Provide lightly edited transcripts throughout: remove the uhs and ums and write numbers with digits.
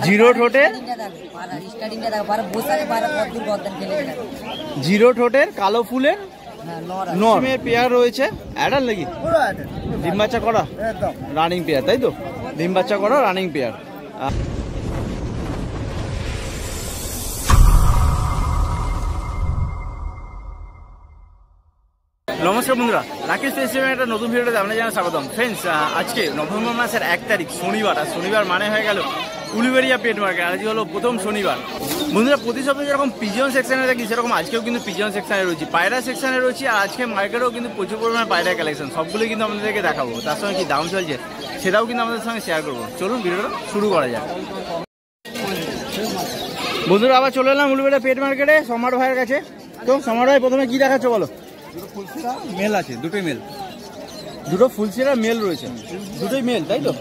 Zero ঠোঁটের zero ঠোঁটের কালো ফুলের নরমের পেয়ার রয়েছে। অ্যাডাল নাকি? ডিম বাচ্চা করা রানিং পেয়ার, তাই তো? ডিম বাচ্চা করা রানিং পেয়ার। নমস্কার বন্ধুরা, রাকেশ ফেস্টিভ্যালের একটা নতুন ভিডিওতে আপনাদের জানাই স্বাগতম। ফ্রেন্ডস, আজকে নভেম্বর মাসের 1 তারিখ শনিবার, আর শনিবার মানে হয়ে গেল উলুবেড়িয়া পেট মার্কেট। আজকে হলো প্রথম শনিবার। বন্ধুরা, প্রতি সপ্তাহে যেরকম পিজন সেকশনে দেখি, সেরকম আজকেও কিন্তু পিজন সেকশনে রয়েছে, পায়রা সেকশনে রয়েছে। আর আজকে মার্কেটেও কিন্তু প্রচুর পরিমাণে পায়রা কালেকশন, সবগুলোই কিন্তু আপনাদেরকে দেখাবো। তার সঙ্গে কি দাম চলছে সেটাও কিন্তু আমাদের সঙ্গে শেয়ার করবো। চলুন ভিডিওটা শুরু করা যাক। বন্ধুরা, আবার চলে এলাম উলুবেড়িয়া পেট মার্কেটে সম্রাট ভাইয়ের কাছে। তো সম্রাট ভাই, প্রথমে কি দেখাচ্ছ বলো? ফুলসিরা মেল আছে, দুটোই মেল। দুটো ফুলসিরা মেল রয়েছে, দুটোই মেল, তাই তো?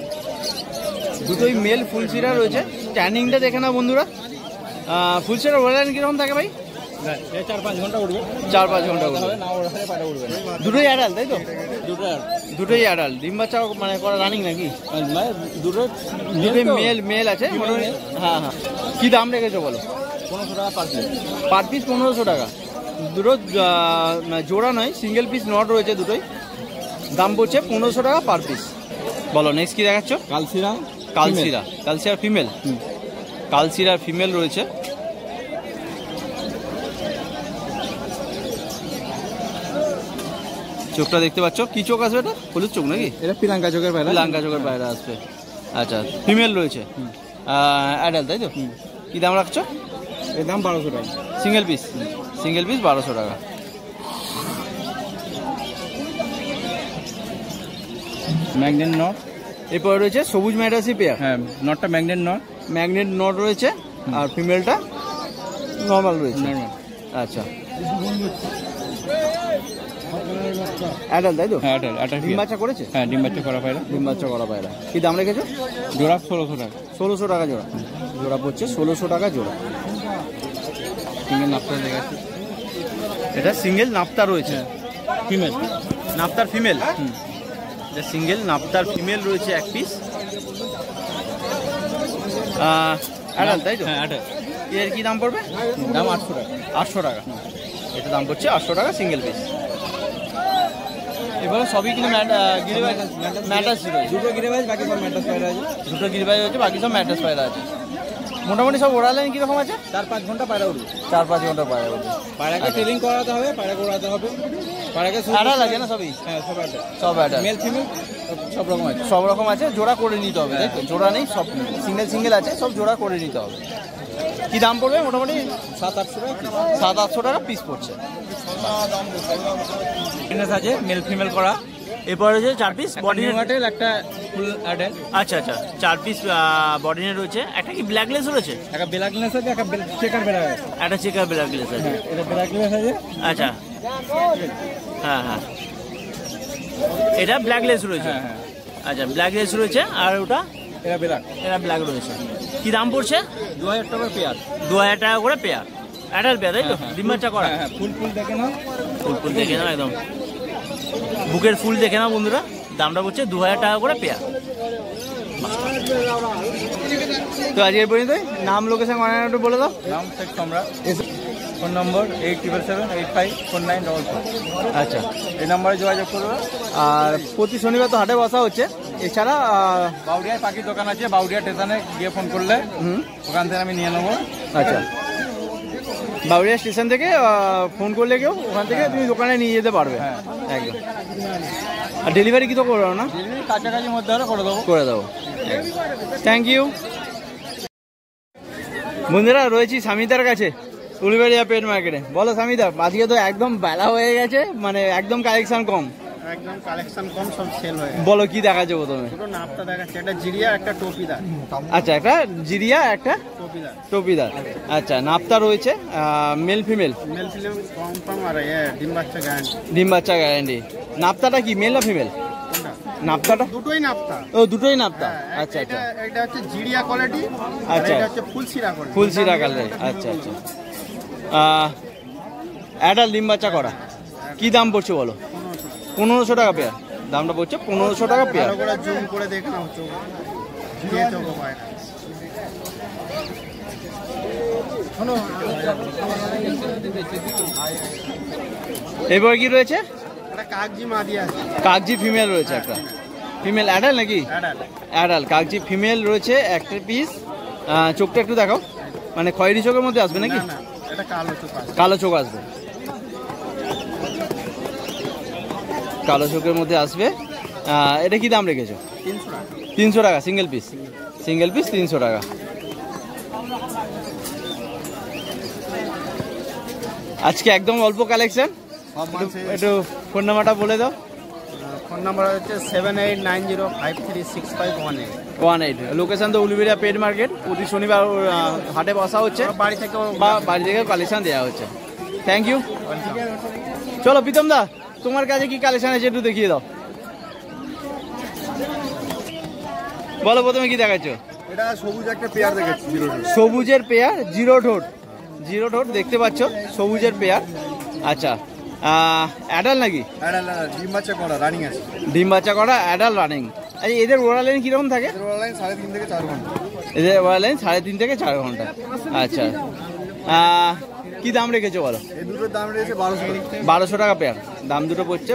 দুটোই মেল ফুলসিরা রয়েছে। ট্যানিংটা দেখে না বন্ধুরা। ফুলসিরা ওড়ালেন কিরকম থাকে ভাই? 4-5 ঘন্টা উঠবে। 4-5 ঘন্টা উঠবে। দুটোই অ্যাডাল, তাই তো? দুটোই অ্যাডাল। ডিম বাচ্চা মানে করা রানিং নাকি? দুটোই মেল আছে। হ্যাঁ হ্যাঁ। কি দাম রেখেছো বলো? 1500 টাকা পার পিস। পার পিস 1500 টাকা। দুটো জোড়া নয়, সিঙ্গেল পিস নট রয়েছে দুটোই। দাম পড়ছে 1500 টাকা পার পিস। বলো নেক্সট কি দেখাচ্ছ? কালসিরা ফিমেল। কালসিরা ফিমেল রয়েছে। চোখটা দেখতে পাচ্ছ, কি চোখ আসবে? এটা হলুদ চোখ নাকি? এটা পিলাঙ্কা চোখের পায়রা। পিলাঙ্কা চোখের পায়রা আসবে। আচ্ছা, ফিমেল রয়েছে, অ্যাডাল, তাই তো? কি দাম রাখছো? এর দাম 1200 টাকা। সিঙ্গেল পিস 1200 টাকা। Magnet not. এরপরে রয়েছে সবুজ ম্যাডাসি পেয়ার। হ্যাঁ, নটটা ম্যাগনেট নট রয়েছে, আর ফিমেলটা নর্মাল রয়েছে। আচ্ছা, অ্যাডাল, তাই তো? হ্যাঁ, অ্যাডাল। ডিম বাচ্চা করেছে? হ্যাঁ, ডিম বাচ্চা করা পায়রা। কি দাম রেখেছো? জোড়া 1600 টাকা। 1600 টাকা জোড়া। জোড়া পড়ছে 1600 টাকা জোড়া। সিঙ্গেল নাপতার দেখাচ্ছি। এটা সিঙ্গেল নাপতা রয়েছে, ফিমেল। নাপতার ফিমেল। এটা সিঙ্গেল নাপতার ফিমেল রয়েছে এক পিস। অ্যাডাল, তাই তো? হ্যাঁ, অ্যাডাল। এর কি দাম পড়বে? দাম 800 টাকা। 800 টাকা। এটা দাম পড়ছে 800 টাকা সিঙ্গেল পিস। এবারে সবই কিন্তু ম্যাটাস রয়েছে। দুটো গিরিবাজ, বাকি সব ম্যাটাস পায়রা আছে। দুটো গিরিবাজ হচ্ছে, বাকি সব ম্যাটাস পায়রা আছে। মোটামুটি সব ওড়ালেন কিরকম আছে? 4-5 ঘন্টা পায়রা উঠবে। 4-5 ঘন্টা পায়রা উঠবে। পায়রাকে ট্রেনিং করাতে হবে, পায়রা ওড়াতে হবে। পায়রাকে অ্যাডাল আছে না সবই? হ্যাঁ, সব অ্যাডাল। মেল ফিমেল সব রকম আছে। জোড়া করে নিতে হবে, তাই তো? জোড়া নেই, সব সিঙ্গেল আছে, সব জোড়া করে নিতে হবে। কি দাম পড়বে? মোটামুটি 700-800 টাকা। 700-800 টাকা পিস পড়ছে। আছে মেল ফিমেল করা। এরপরে রয়েছে 4 পিস বডিনেটের একটা ফুল অ্যাডাল। আচ্ছা, 4 পিস বডিনেট রয়েছে। একটা কি ব্ল্যাকলেস রয়েছে? একটা ব্ল্যাকলেস আছে, একটা চেকার বেড়া আছে। একটা চেকার ব্ল্যাকলেস আছে। এটা ব্ল্যাকলেস আছে। আচ্ছা, হ্যাঁ। এটা ব্ল্যাকলেস রয়েছে। হ্যাঁ। আচ্ছা, ব্ল্যাকলেস রয়েছে। আর ওটা? এটা ব্ল্যাক রয়েছে। কি দাম পড়ছে? 2000 টাকা পেয়ার। 2000 টাকা করে পেয়ার। অ্যাডাল পেয়ার, তাই তো? ডিম বাচ্চা করা। হ্যাঁ, ফুল দেখে নাও। ফুল দেখে নাও, একদম বুকের ফুল দেখে নাও বন্ধুরা। দামটা পড়ছে 2000 টাকা করে পেয়ার। তো আজকে এই পর্যন্ত। নাম, লোকেশন, একটু বলে দাও। নাম শেখ সম্রাট। ফোন নম্বর 8777854944। আচ্ছা, এই নম্বরে যোগাযোগ করবে। আর প্রতি শনিবার তো হাটে বসা হচ্ছে। এছাড়া বাউরিয়ায় পাখির দোকান আছে, বাউরিয়া স্টেশনে গিয়ে ফোন করলে ওখান থেকে আমি নিয়ে নেবো। আচ্ছা, বাউরিয়া স্টেশন থেকে ফোন করলে কেউ ওখান থেকে তুমি দোকানে নিয়ে যেতে পারবে। হ্যাঁ, একদম। আর ডেলিভারি কি তো করো না? কাছাকাছির মধ্যে হলে করে দেবো। Thank you. বন্ধুরা, রয়েছি স্বামীদার কাছে উলুবেড়িয়া পেট মার্কেটে। বলো স্বামীদা, আজকে তো একদম বেলা হয়ে গেছে, মানে একদম কালেকশন কম। সব সেল হয়ে গেছে। বলো কি দেখাচ্ছ প্রথমে? দুটো নাপতা দেখাচ্ছে, একটা জিরিয়া, একটা টপিদার। আচ্ছা, একটা জিরিয়া, একটা টপিদার। আচ্ছা, নাপতা রয়েছে, মেল ফিমেল কনফার্ম। আর ডিম বাচ্চা গ্যারান্টি। নাপতাটা কি মেল না ফিমেল? নাপতাটা দুটোই নাপতা। ও, দুটোই নাপতা। আচ্ছা, এটা হচ্ছে জিরিয়া কোয়ালিটি। আচ্ছা, এটা হচ্ছে ফুলসিরা কোয়ালিটি। ফুলসিরা কালার। আচ্ছা। অ্যাডাল ডিম বাচ্চা করা। কি দাম পড়ছে বলো? 1500 টাকা পেয়ার। দামটা পড়ছে 1500 টাকা পেয়ার। এবার কি রয়েছে? কাগজি মাদি আছে, কাগজি ফিমেল রয়েছে একটা, ফিমেল অ্যাডাল নাকি? অ্যাডাল কাগজি ফিমেল রয়েছে একটা পিস। চোখটা একটু দেখাও, মানে খয়েরি চোখের মধ্যে আসবে নাকি? এটা কালো চোখ আছে, কালো চোখ আসবে, কালো চোখের মধ্যে আসবে। এটা কি দাম রেখেছো? 300 টাকা। 300 টাকা সিঙ্গেল পিস, সিঙ্গেল পিস 300 টাকা। আজকে একদম অল্প কালেকশন। একটু ফোন নাম্বারটা বলে দাও। ফোন নাম্বার হচ্ছে 7890536518। 18। লোকেশন তো উলুবেড়িয়া পেট মার্কেট। প্রতি শনিবার হাটে বসা হচ্ছে, বাড়ি থেকে বা বাড়ি থেকে কালেকশন দেওয়া হচ্ছে। Thank you. চলো প্রীতম দা, তোমার কাছে কি কালেকশন আছে একটু দেখিয়ে দাও। বলো প্রথমে কি দেখাচ্ছ? এটা সবুজ একটা পেয়ার দেখেছি, সবুজের পেয়ার, জিরো ঠোঁট, জিরো ঠোঁট দেখতে পাচ্ছ, সবুজের পেয়ার। আচ্ছা, অ্যাডাল নাকি? ডিম বাচ্চা করা রানিং আছে। ডিম বাচ্চা করা অ্যাডাল রানিং। আচ্ছা, এদের ওরা লাইন কিরকম থাকে? লাইন 3.5 থেকে 4 ঘন্টা। এদের ওরা লাইন 3.5 থেকে 4 ঘন্টা। আচ্ছা, কি দাম রেখেছো বলো? এই দুটোর দাম রয়েছে 1200 টাকা পেয়ার। দাম দুটো পড়ছে,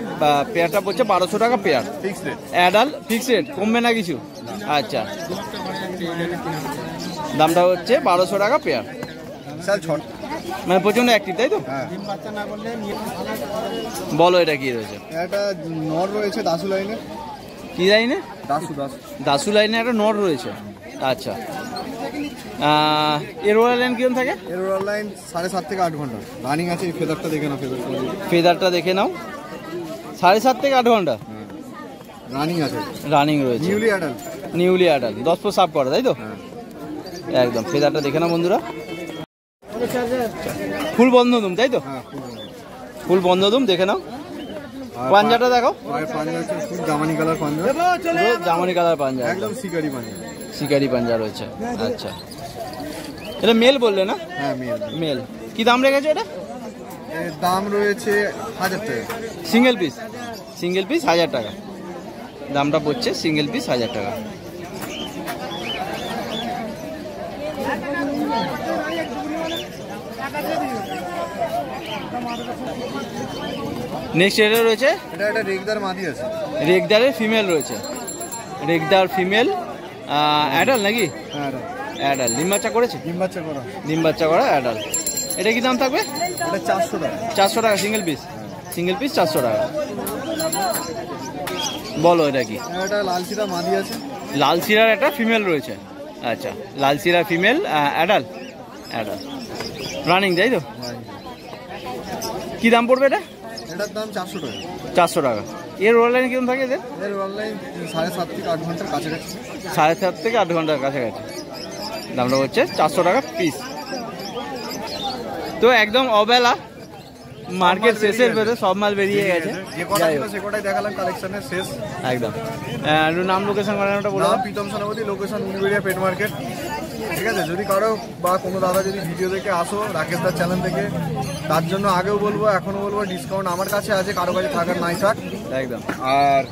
পেয়ারটা পড়ছে 1200 টাকা pair. Fixed rate. Adult fixed rate, কমবে না কিছু? আচ্ছা, দামটা হচ্ছে 1200 টাকা পেয়ার। মানে প্রচন্ড অ্যাক্টিভ, তাই তো? ডিম বাচ্চা না করলে বলো এটা কি রয়েছে? একটা নর রয়েছে দাসু লাইনে। কি লাইনে? দাসু দাসু লাইনে একটা নর রয়েছে। আচ্ছা, এর ওরা লাইন কিরকম থাকে? এর লাইন 7.5 থেকে 8 ঘন্টা রানিং আছে। এই ফেদারটা দেখে নাও, ফেদারটা দেখে নাও। 7.5 থেকে 8 ঘন্টা রানিং আছে, রানিং রয়েছে। Newly adult, newly adult 10 foot সাফ করা, তাই তো? একদম। ফেদারটা দেখে নাও বন্ধুরা। ফুল বন্ধ দুম, তাই তো? ফুল বন্ধ দুম দেখে নাও। পাঞ্জাটা দেখো, জামানি কালার পাঞ্জা, জামানি কালার পাঞ্জা, একদম শিকারি পাঞ্জা, শিকারি পাঞ্জা রয়েছে। আচ্ছা, এটা মেল বললে না? হ্যাঁ মেল। মেল। কি দাম রেখেছো এটা? এর দাম রয়েছে 1000 টাকা সিঙ্গেল পিস, সিঙ্গেল পিস 1000 টাকা দামটা পড়ছে, সিঙ্গেল পিস 1000 টাকা। নেক্সট এটা রয়েছে, এটা একটা রেগদার মাদি আছে, রেগদারের ফিমেল রয়েছে। রেগদার ফিমেল অ্যাডাল নাকি? হ্যাঁ অ্যাডাল। ডিম বাচ্চা করেছে? ডিম বাচ্চা করা, ডিম বাচ্চা করা অ্যাডাল। এটা কি দাম থাকবে? এটা 400 টাকা। 400 টাকা সিঙ্গেল পিস, সিঙ্গেল পিস 400 টাকা। বলো এটা কি? এটা লাল সিরা মাদি আছে, লাল সিরার একটা ফিমেল রয়েছে। আচ্ছা, লাল সিরা ফিমেল অ্যাডাল, অ্যাডাল রানিং, তাই তো? কি দাম পড়বে এটা? এটার দাম 400 টাকা। 400 টাকা। এর অনলাইন কিরকম থাকে এদের? এর অনলাইন 7.5 থেকে 8 ঘন্টার কাছাকাছি। 7.5 থেকে 8 ঘন্টার কাছাকাছি। দামটা হচ্ছে 400 টাকা পিস। তো একদম অবেলা, মার্কেট শেষের ভেতরে সব মাল বেরিয়ে গেছে। যে কটা ছিল সে কটাই দেখালাম, কালেকশনের শেষ একদম। নাম লোকেশন বানানোটা বলে দাও। প্রীতম সেনাপতি, লোকেশন উলুবেড়িয়া পেট মার্কেট। ঠিক আছে, যদি কারো বা কোনো দাদা যদি ভিডিও দেখে আসো রাকেশ দার চ্যানেল থেকে, তার জন্য আগেও বলবো এখনও বলবো ডিসকাউন্ট আমার কাছে আছে, কারো কাছে থাকার নাই থাক। একদম। আর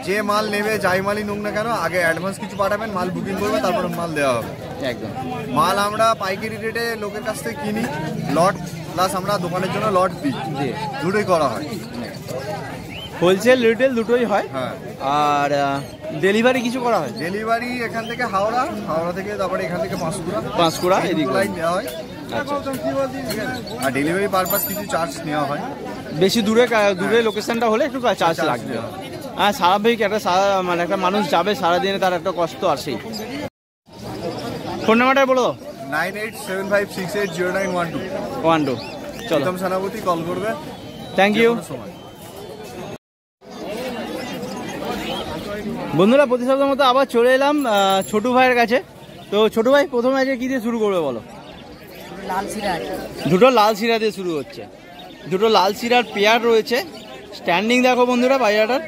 যে মাল নেবে, যাই মালই নোক না কেন, আগে অ্যাডভান্স কিছু পাঠাবেন, মাল বুকিং করবে, তারপরে মাল দেওয়া হবে। একদম। মাল আমরা পাইকারি রেটে লোকের কাছ থেকে কিনি, লট প্লাস আমরা দোকানের জন্য লট দিই, দুটোই করা হয়। হোলসেল রিটেল দুটোই হয়। হ্যাঁ। আর ডেলিভারি কিছু করা হয়? ডেলিভারি এখান থেকে হাওড়া, হাওড়া থেকে তারপরে এখান থেকে পাঁশকুড়া, পাঁশকুড়া এদিকে লাইন দেওয়া হয়। আচ্ছা। ঠিক আছে, আর ডেলিভারি পারপাস কিছু চার্জ নেওয়া হয়। বেশি দূরে দূরে লোকেশনটা হলে একটু চার্জ লাগবে। হ্যাঁ, স্বাভাবিক। মানে একটা মানুষ যাবে সারাদিনে, তার একটা কষ্ট আসেই। ফোন নাম্বারটা বলো। 9875680912। চলো, প্রীতম সেনাপতি কল করবে। Thank you. বন্ধুরা, প্রতি সপ্তাহের মতো আবার চলে এলাম ছোটু ভাইয়ের কাছে। তো ছোটু ভাই, প্রথমে আজকে কি দিয়ে শুরু করবে বলো? দুটো লাল সিরা দিয়ে শুরু হচ্ছে। দুটো লাল সিরার পেয়ার রয়েছে। স্ট্যান্ডিং দেখো বন্ধুরা বাজারটার।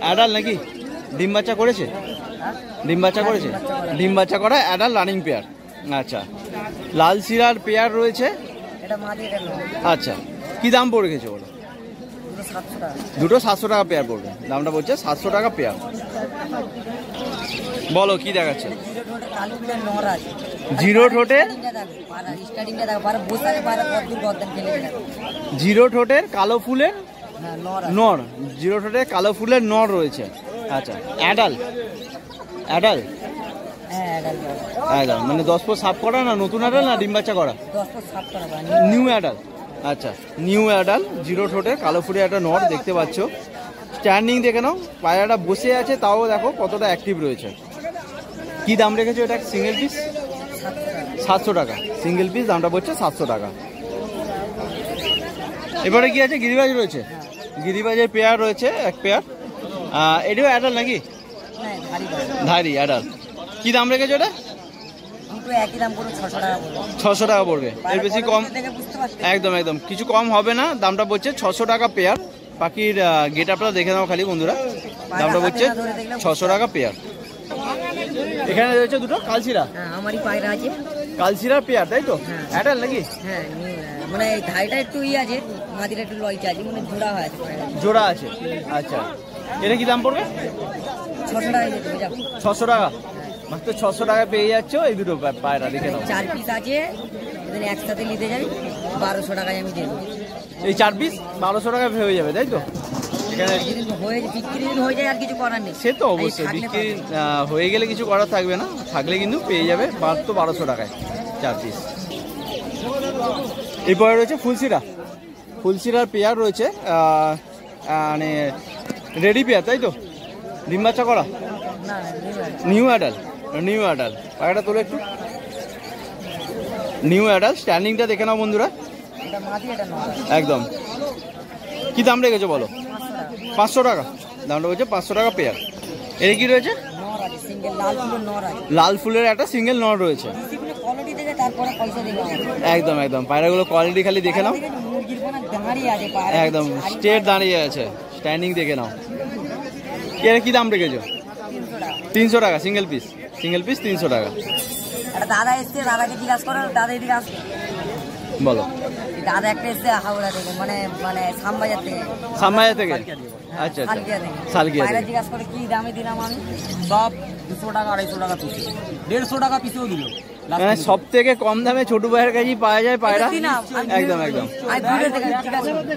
অ্যাডাল নাকি? ডিম বাচ্চা করেছে? ডিম বাচ্চা করেছে, ডিম বাচ্চা করা অ্যাডাল রানিং পেয়ার। আচ্ছা, লাল সিরার পেয়ার রয়েছে। আচ্ছা, কি দাম পড়ে গেছে বলো? দুটো 700 টাকা পেয়ার পড়বে। দামটা বলছে 700 টাকা পেয়ার। বলো কি দেখাচ্ছে? জিরো ঠোঁটে কালো ফুলের নর আছে। জিরো ঠোঁটে স্টার্টিংটা দেখো, পায়রা বসে আছে, পায়রা কতদূর গর্দান ফেলে দেখো। জিরো ঠোঁটের কালো ফুলের হ্যাঁ, নর আছে। নর, জিরো ঠোঁটের কালো ফুলের নর রয়েছে। আচ্ছা, অ্যাডাল অ্যাডাল হ্যাঁ, অ্যাডাল্ট। অ্যাডাল মানে 10 পর সাফ করা না নতুন অ্যাডাল না ডিম বাচ্চা করা? 10 ফুট সাফ করা বা নিউ অ্যাডাল। আচ্ছা, নিউ অ্যাডাল জিরো ঠোঁটের কালো ফুলের একটা নর দেখতে পাচ্ছ। স্ট্যান্ডিং দেখে নাও, পায়রাটা বসে আছে, তাও দেখো কতটা অ্যাক্টিভ রয়েছে। কি দাম রেখেছো এটা সিঙ্গেল পিস? 700 টাকা সিঙ্গেল পিস, দামটা পড়ছে 700 টাকা। এবারে কি আছে? গিরিবাজ রয়েছে, গিরিবাজের পেয়ার রয়েছে এক পেয়ার। এটাও অ্যাডাল নাকি? হ্যাঁ, ধারি পায়রা। ধারি অ্যাডাল। কি দাম রেখেছো এটা? দুটো একই দাম পড়বে, 600 টাকা পড়বে। 600 টাকা পড়বে, এর বেশি কম দেখে বুঝতে পারছি। একদম একদম কিছু কম হবে না। দামটা পড়ছে 600 টাকা পেয়ার। পাখির গেট আপটা দেখে নাও খালি বন্ধুরা, দামটা পড়ছে 600 টাকা পেয়ার। এখানে রয়েছে দুটো কালচিরা, হ্যাঁ, আমারই পায়রা আছে। কালচিরার পেয়ার তাই তো? হ্যাঁ। অ্যাডাল নাকি? হ্যাঁ, মানে এই ধাইটা একটু আছে, মাদিটা একটু লইচা আছে, মানে জোড়া হয় আছে পায়রা। জোড়া আছে। আচ্ছা, এটা কি দাম পড়বে? 600 টাকা দিয়ে দেবে, যাও। 600 টাকা মাত্র 600 টাকা পেয়ে যাচ্ছ এই দুটো পায়রা, দেখে নাও। 4 পিস আছে, এখানে একসাথে নিতে যাই 1200 টাকায় আমি দেবো। এই 4 পিস 1200 টাকা হয়ে যাবে তাই তো? এখানে বিক্রি হয়ে যায়, আর কিছু করার নেই। সে তো অবশ্যই বিক্রি হয়ে গেলে কিছু করার থাকবে না, থাকলে কিন্তু পেয়ে যাবে মাত্র 1200 টাকায় 4 পিস। এরপরে রয়েছে ফুলসিরা, ফুলসিরার পেয়ার রয়েছে, মানে রেডি পেয়ার তাই তো? ডিম বাচ্চা করা, না, নিউ অ্যাডাল, নিউ অ্যাডাল। পায়রাটা তোলে একটু, নিউ অ্যাডাল। স্ট্যান্ডিংটা দেখে নাও বন্ধুরা, এটা মাদি, এটা নর। একদম। কি দাম রেখেছো বলো? 500 টাকা, দামটা হচ্ছে 500 টাকা পেয়ার। এর কি রয়েছে? নর আছে, সিঙ্গেল লাল ফুলের নর আছে। লাল ফুলের একটা সিঙ্গেল নর রয়েছে। সেগুলো কোয়ালিটি দেখে তারপরে পয়সা দেবে আমাকে। একদম একদম, পায়রাগুলো কোয়ালিটি খালি দেখে নাও, মুরগির কোনো দাঁড়িয়ে আছে পায়রা, একদম স্ট্রেট দাঁড়িয়ে আছে, স্ট্যান্ডিং দেখে নাও। এর কি দাম রেখেছো? 300 টাকা সিঙ্গেল পিস, সিঙ্গেল পিস 300 টাকা। একটা দাদা এসছে, দাদাকে জিজ্ঞাসা করো, দাদা এদিকে আসবে। বলো। দাদা একটা এসছে হাওড়া থেকে, মানে মানে শ্যামবাজার থেকে, সামবাজার থেকে? আচ্ছা আচ্ছা, সালকিয়া থেকে। সালকিয়া পায়রা থেকে। জিজ্ঞাসা করে কি দামে দিলাম আমি, সব 200 টাকা 250 টাকা পিস, 150 টাকা পিসেও দিল। মানে সব থেকে কম দামে ছোট ভাইয়ের কাছেই পাওয়া যায় পায়রা। দিলাম, আমি একদম একদম। আমি ভিডিও থেকে জিজ্ঞাসা করি,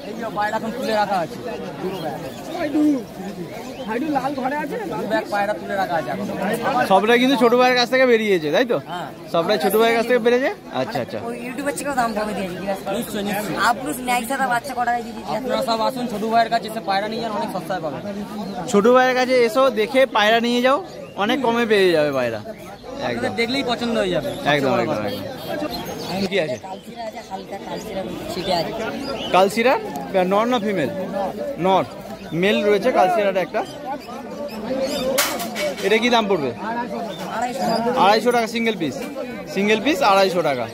এই যে পায়রা এখন তুলে রাখা আছে, দু ব্যাগ পায়রা তুলে রাখা আছে এখন। সবটাই কিন্তু ছোট ভাইয়ের কাছ থেকে বেরিয়েছে তাই তো? হ্যাঁ, সবটাই ছোট ভাইয়ের কাছ থেকে বেরিয়েছে। আচ্ছা আচ্ছা, ওই ইউটিউবের থেকেও দাম কমে দিয়েছি, জিজ্ঞাসা করো। নিশ্চয়ই নিশ্চয়ই। আপনি স্ন্যাক্স সাদা বাচ্চা কটা দিয়ে দিয়েছি। আপনারা সব আসুন, ছোট ভাইয়ের কাছে এসে পায়রা নিয়ে যান, অনেক সস্তায় পাবেন। ছোট ভাইয়ের কাছে এসো, দেখে পায়রা নিয়ে যাও, অনেক কমে পেয়ে যাবে পায়রা। একদম আপনাদের দেখলেই পছন্দ হয়ে যাবে। একদম একদম একদম। কি আছে? কালচিরা আছে, হালকা কালচিরা ছিটে আছে। কালচিরা নর না ফিমেল? নর, মেল রয়েছে কালচিরার একটা। এটা কি দাম পড়বে? 250 টাকা সিঙ্গেল পিস, সিঙ্গেল পিস 250 টাকা।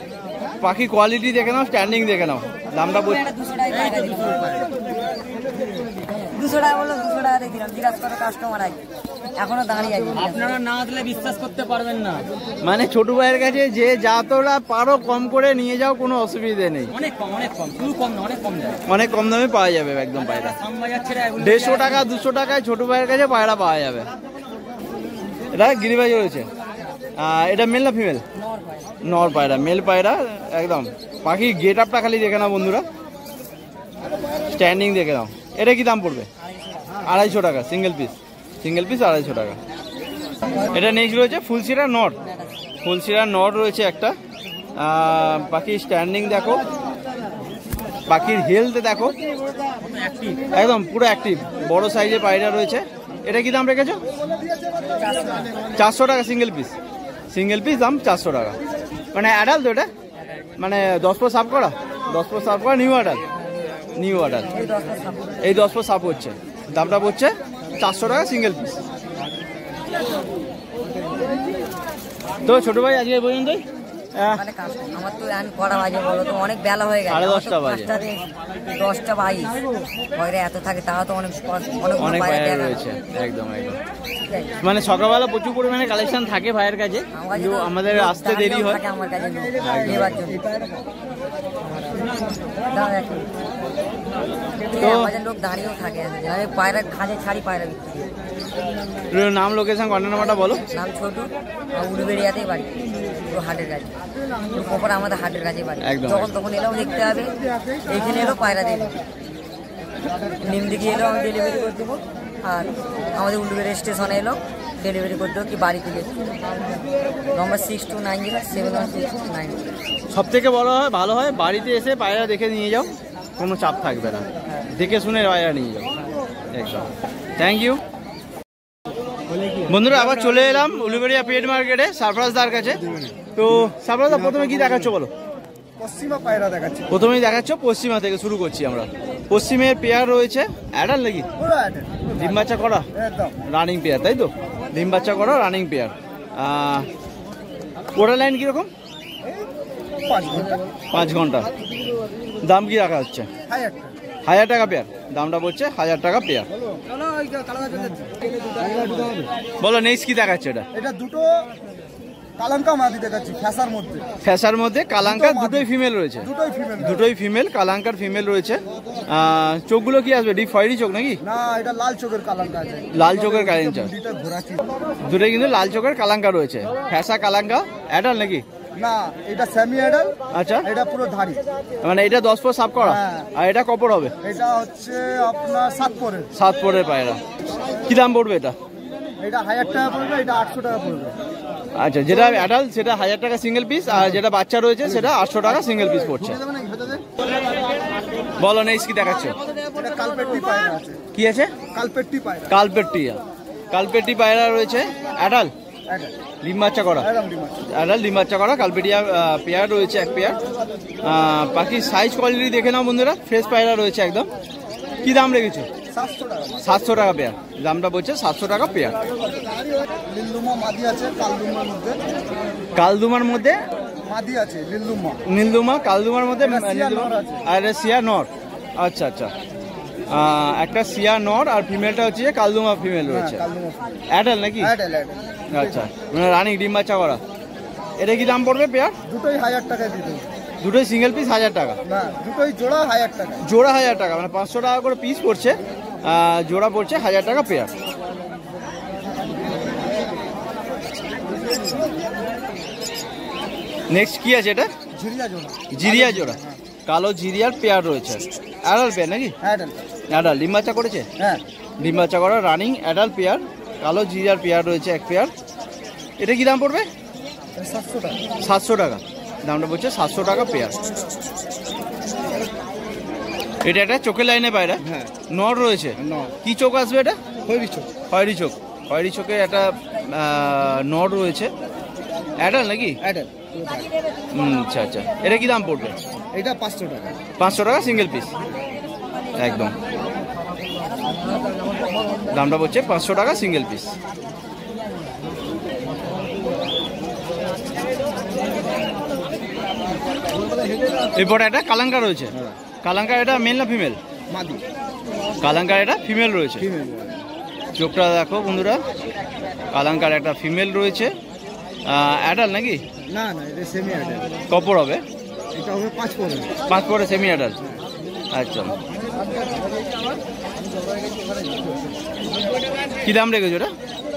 পাখি কোয়ালিটি দেখে নাও, স্ট্যান্ডিং দেখে নাও, দামটা বলছি 200 টাকা পায়রা দিলাম। 200 টাকা বললো, 200 টাকা দিয়ে দিলাম। জিজ্ঞাসা করো কাস্টমার আছে, এখনো দাঁড়িয়ে আছে। আপনারা না দিলে বিশ্বাস করতে পারবেন না। মানে ছোট ভাইয়ের কাছে যে যতটা পারো কম করে নিয়ে যাও, কোনো অসুবিধে নেই, অনেক কম, অনেক কম, শুধু কম না, অনেক কম যায়। অনেক কম দামে পাওয়া যাবে একদম পায়রা। শ্যামবাজার ছেড়ে এগুলো 150 টাকা 200 টাকায় ছোট ভাইয়ের কাছে পায়রা পাওয়া যাবে। এটা গিরিবাজ রয়েছে। এটা মেল না ফিমেল? নর পায়রা। নর পায়রা, মেল পায়রা একদম। পাখির গেট আপটা খালি দেখে নাও বন্ধুরা, স্ট্যান্ডিং দেখে নাও। এটা কি দাম পড়বে? 250 টাকা সিঙ্গেল পিস, সিঙ্গেল পিস 250 টাকা। এটা নেক্সট রয়েছে ফুলসিরা নট, ফুলসিরা নট রয়েছে একটা। পাখির স্ট্যান্ডিং দেখো, পাখির হেলথ দেখো, একদম পুরো অ্যাক্টিভ, বড় সাইজের পায়রা রয়েছে। এটা কি দাম রেখেছো? 400 টাকা সিঙ্গেল পিস, সিঙ্গেল পিস দাম 400 টাকা। মানে অ্যাডাল তো এটা, মানে 10 পর সাফ করা, 10 পর সাফ করা নিউ অ্যাডাল, নিউ অ্যাডাল। এই 10 পর সাফ হচ্ছে, দামটা পড়ছে 400 টাকা সিঙ্গেল পিস। তো ছোট ভাই আজকে পর্যন্তই। মানে আমার তো এখন কটা বাজে বলো তো, অনেক বেলা হয়ে গেছে। 10:30 বাজে। 10টা 22 পয়রা এত থাকে, তাও তো অনেক অনেক পায়রা রয়েছে, একদম একদম। মানে সকালবেলা প্রচুর পরিমাণে কালেকশন থাকে ভাইয়ের কাছে, কিন্তু আমাদের আসতে দেরি হয়। আমার কাছে নেবার জন্য তো আমাদের লোক দাঁড়িয়েও থাকে, আমি পায়রা খাঁজে ছাড়ি পায়রা বিক্রি। নাম, লোকেশন, কন্ট্যাক্ট নাম্বারটা বলো। নাম ছোটু, উলুবেড়িয়াতেই বাড়ি, পুরো হাটের কাছে, পুরো প্রপার আমাদের হাটের কাছে বাড়ি। একদম। যখন তখন এলেও দেখতে হবে, এইখানে এলেও পায়রা দেবে, নিম দিকে এলেও আমি ডেলিভারি করে দেবো, আর আমাদের উলুবেড়িয়া স্টেশনে এলেও ডেলিভারি করে দেবো, কি বাড়ি থেকে। নম্বর 6290712229। সব থেকে বড় হয়, ভালো হয় বাড়িতে এসে পায়রা দেখে নিয়ে যাও, কোনো চাপ থাকবে না, দেখে শুনে পায়রা নিয়ে যাও। একদম, থ্যাংক ইউ। বন্ধুরা আবার চলে এলাম উলুবেড়িয়া পেট মার্কেটে সারফরাজদার কাছে। তো সারফরাজদা, প্রথমে কি দেখাচ্ছ বলো? পশ্চিমা পায়রা দেখাচ্ছি। প্রথমেই দেখাচ্ছ পশ্চিমা থেকে শুরু করছি আমরা। পশ্চিমের পেয়ার রয়েছে, অ্যাডাল নাকি? ডিম বাচ্চা করা রানিং পেয়ার, তাই তো? ডিম বাচ্চা করা রানিং পেয়ার। ওরা লাইন কিরকম? 5 ঘন্টা। দাম কি রাখা হচ্ছে? 1000 টাকা পেয়ার। দামটা বলছে 1000 টাকা পেয়ার। বলো নেক্সট কি দেখাচ্ছে? এটা দুটো কালাঙ্কা মাদি দেখাচ্ছি, ফ্যাসার মধ্যে। ফ্যাসার মধ্যে কালাঙ্কার দুটোই ফিমেল রয়েছে। দুটোই ফিমেল, কালাঙ্কার ফিমেল রয়েছে। চোখগুলো কি আসবে? ডিপ খয়েরি চোখ নাকি? না, এটা লাল চোখের কালাঙ্কা আছে। লাল চোখের কালাঙ্কা, দুটোই কিন্তু লাল চোখের কালাঙ্কা রয়েছে। ফ্যাসা কালাঙ্কা, অ্যাডাল নাকি? না, এটা সেমি অ্যাডাল। আচ্ছা, এটা পুরো ধাড়ি, মানে এটা 10 পর সাফ করা। আর এটা কপর হবে? এটা হচ্ছে আপনার 7 পরের পায়রা। কি দাম পড়বে এটা? এটা 1000 টাকা পড়বে, এটা 800 টাকা পড়বে। আচ্ছা, যেটা অ্যাডাল্ট সেটা 1000 টাকা সিঙ্গেল পিস, আর যেটা বাচ্চা রয়েছে সেটা 800 টাকা সিঙ্গেল পিস পড়ছে। বলো নেক্সট কি দেখাচ্ছে? এটা কালপেট্টি পায়রা আছে। কি আছে? কালপেট্টি পায়রা। কালপেট্টি পায়রা রয়েছে, অ্যাডাল ডিম বাচ্চা করা। অ্যাডাল ডিম বাচ্চা করা কালপেটিয়া পেয়ার রয়েছে, এক পেয়ার। বাকি সাইজ কোয়ালিটি দেখে নাও বন্ধুরা, ফ্রেশ পায়রা রয়েছে একদম। কি দাম রেখেছো? 700 টাকা পেয়ার। দামটা বলছে 700 টাকা পেয়ার। নীলদুমা মাদি আছে কালদুমার মধ্যে। কালদুমার মধ্যে মাদি আছে নীলদুমা। নীলদুমা কালদুমার মধ্যে, আর সিয়া নর। আচ্ছা আচ্ছা, একটা সিয়া নর আর ফিমেলটা হচ্ছে কালদুমা ফিমেল রয়েছে। অ্যাডাল নাকি? আচ্ছা, মানে রানিং ডিম বাচ্চা করা। এটা কি দাম পড়বে পেয়ার? দুটোই 1000 টাকা দিতে। দুটোই সিঙ্গেল পিস 1000 টাকা? না, দুটোই জোড়া 1000 টাকা। জোড়া 1000 টাকা, মানে 500 টাকা করে পিস পড়ছে। জোড়া পড়ছে 1000 টাকা পেয়ার। নেক্সট কি আছে এটা? জিরিয়া জোড়া, কালো জিরিয়ার পেয়ার রয়েছে। অ্যাডাল পেয়ার নাকি? অ্যাডাল ডিম বাচ্চা করেছে? হ্যাঁ, ডিম বাচ্চা করা রানিং অ্যাডাল পেয়ার, কালো জিরিয়ার পেয়ার রয়েছে এক পেয়ার। এটা কি দাম পড়বে? 700 টাকা। 700 টাকা। দামটা বলছে 700 টাকা পেয়ার। এটা একটা চোখের লাইনে পায়রা, নর রয়েছে। কি চোখ আসবে এটা? খয়েরি চোখ। খয়েরি চোখে একটা নর রয়েছে। অ্যাডাল নাকি? আচ্ছা আচ্ছা, এটা কি দাম পড়বে? এটা 500 টাকা। 500 টাকা সিঙ্গেল পিস একদম। দামটা বলছে 500 টাকা সিঙ্গেল পিস। এরপরে একটা কালাঙ্কা রয়েছে। কালাঙ্কা এটা মেল না ফিমেল? কালাঙ্কার এটা ফিমেল রয়েছে। চোখটা দেখো বন্ধুরা, কালাঙ্কার একটা ফিমেল রয়েছে। অ্যাডাল নাকি? না না, এটা সেমি অ্যাডাল। কপর হবে? এটা হবে 5 পরে। 5 পরে সেমি অ্যাডাল। আচ্ছা, কি দাম রেখেছো এটা?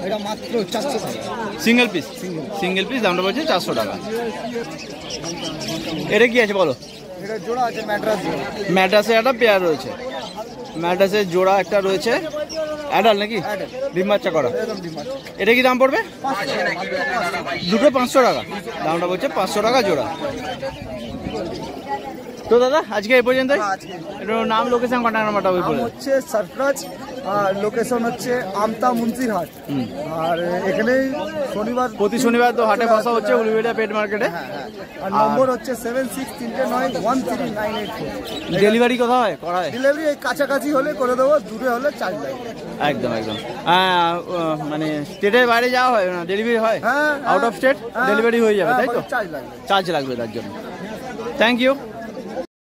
এটা মাত্র 400 টাকা সিঙ্গেল পিস। সিঙ্গেল পিস দামটা বলছে 400 টাকা। এটা কি আছে বলো? এটা জোড়া আছে ম্যাড্রাস জোড়া। ম্যাড্রাসে একটা পেয়ার রয়েছে। ম্যাড্রাসের জোড়া একটা রয়েছে। অ্যাডাল নাকি? ডিম বাচ্চা করা। এটা কি দাম পড়বে? দুটো 500 টাকা। দামটা বলছে 500 টাকা জোড়া। তো দাদা আজকে এই পর্যন্ত। নাম, লোকেশন, কন্ট্যাক্ট নাম্বারটা বলে। হচ্ছে সারফরাজ, আর লোকেশন হচ্ছে আমতা মুন্সিরহাট। আর এখানেই প্রতি শনিবার তো হাটে বসা হচ্ছে উলুবেড়িয়া পেট মার্কেটে। আর নম্বর হচ্ছে 7633913984। ডেলিভারি কোথায় করা হয়? ডেলিভারি এই কাছাকাছি হলে করে দেবো, দূরে হলে চার্জ লাগবে। একদম একদম। মানে স্টেটের বাইরে যাওয়া হয় না, ডেলিভারি হয়? আউট অফ স্টেট ডেলিভারি হয়ে যাবে, তাই তো? চার্জ লাগবে। চার্জ লাগবে তার জন্য। Thank you.